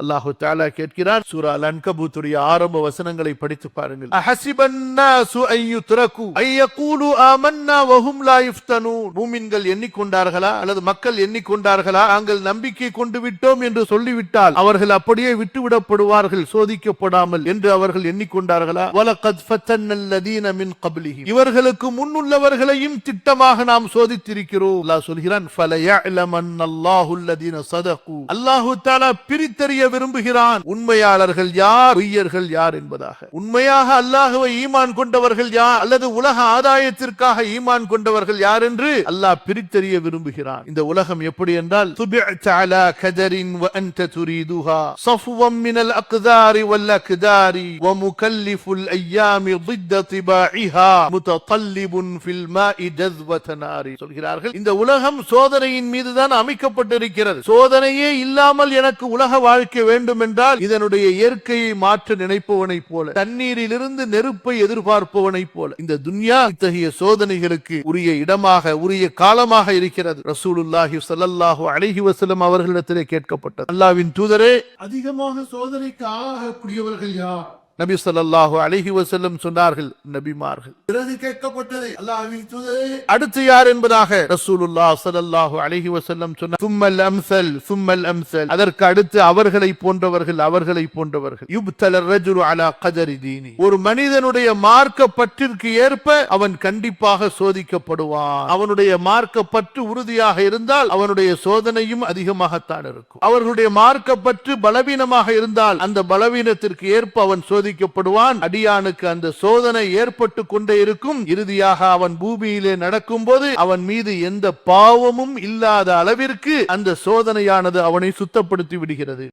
அல்லாஹு தஆலா கேட்கிறார், சூரா அல்-அன்கபூத்துடைய ஆரம்ப வசனங்களை படித்து பாருங்கள். அஹஸிபன் நாஸு அன் யுத்ரகு ஐ யகூலு ஆமன்னா வஹும் லா யுஃப்தனூன். மூமின்கள் எண்ணிக்கொண்டார்களா அல்லது மக்கள் எண்ணிக்கொண்டார்களா, நாங்கள் நம்பிக்கை கொண்டு விட்டோம் என்று சொல்லிவிட்டால் அவர்கள் அப்படியே விட்டுவிடப்படுவார்கள் சோதிக்கப்படாமல் என்று அவர்கள் எண்ணிக்கொண்டார்களா? வலகத் ஃபத்தன்னல் லதீன மின் கப்லிஹிம். இவர்களுக்கு முன்னுள்ளவர்களையும் திட்டமாக நாம் சோதித்திருக்கிறோம். அல்லாஹ் சொல்கிறான், ஃபலயஅலமன்னல்லாஹு அல்லதீன ஸதகு. அல்லாஹ் தஆலா பிரித்தறிய விரும்புகிறான் உண்மையாளர்கள் யார், பொய்யர்கள் யார் என்பதாக. உண்மையாக அல்லாஹ்வை ஈமான் கொண்டவர்கள் யார் அல்லது உலக ஆதாயத்திற்காக ஈமான் கொண்டவர்கள் யார் என்று அல்லாஹ் பிரித்தறிய விரும்புகிறான். இந்த உலகம் எப்படி என்றால், துபிஅத அலா கதரின் வ அன்த துரீதுஹா ஸஃவம் மினல் அக்தாரி வல் அக்தாரி வ முகல்லிஃபுல் அய்யாமி ضد திபாஇஹா முததல்லிபுன் ஃபில் மாஇ ஜஸ்வத நாரி. சொல்கிறார்கள், இந்த உலகம் சோதனையின் மீதுதான் அமைக்கப்பட்டிருக்கிறது. சோதனையே இல்லாமல் எனக்கு உலக வாழ்க்கை வேண்டும் என்றால் இதனுடைய இயற்கையை மாற்ற நினைப்பவனை போல, தண்ணீரிலிருந்து நெருப்பை எதிர்பார்ப்பவனை போல இந்த துன்யா இத்தகைய சோதனைகளுக்கு உரிய இடமாக உரிய காலமாக இருக்கிறது. ரசூலுல்லாஹி ஸல்லல்லாஹு அலைஹி வஸல்லம் அவர்களிடத்திலே கேட்கப்பட்டது, அல்லாஹ்வின் தூதரே, அதிகமாக சோதனைக்கு ஆளாகக்கூடியவர்கள் யார்? நபி ஸல்லல்லாஹு அலைஹி வஸல்லம் சொன்னார்கள், நபிமார்கள். பிறகு கேட்கப்பட்டது, அல்லாஹ்வின் தூதரே, அடுத்து யார் என்பதாக ரசூலுல்லாஹ் ஸல்லல்லாஹு அலைஹி வஸல்லம் சொன்னார், சும்மல் அம்ஸல் சும்மல் அம்ஸல். அதற்கு அடுத்து அவர்களை போன்றவர்கள் அவர்களை போன்றவர்கள். யுப்தல ரஜுலு அலா கதரி தீனி. ஒரு மனிதனுடைய மார்க்க பற்றிற்கு ஏற்ப அவன் கண்டிப்பாக சோதிக்கப்படுவான். அவனுடைய மார்க்க பற்று உறுதியாக இருந்தால் அவனுடைய சோதனையும் அதிகமாகத்தான் இருக்கும். அவர்களுடைய மார்க்க பற்று பலவீனமாக இருந்தால் அந்த பலவீனத்திற்கு ஏற்ப அவன் சோதிக்கப்படுவான். அடியானுக்கு அந்த சோதனை ஏற்பட்டு கொண்டே இருக்கும். இறுதியாக அவன் பூமியிலே நடக்கும் போது அவன் மீது எந்த பாவமும் இல்லாத அளவிற்கு அந்த சோதனையானது அவனை சுத்தப்படுத்தி விடுகிறது.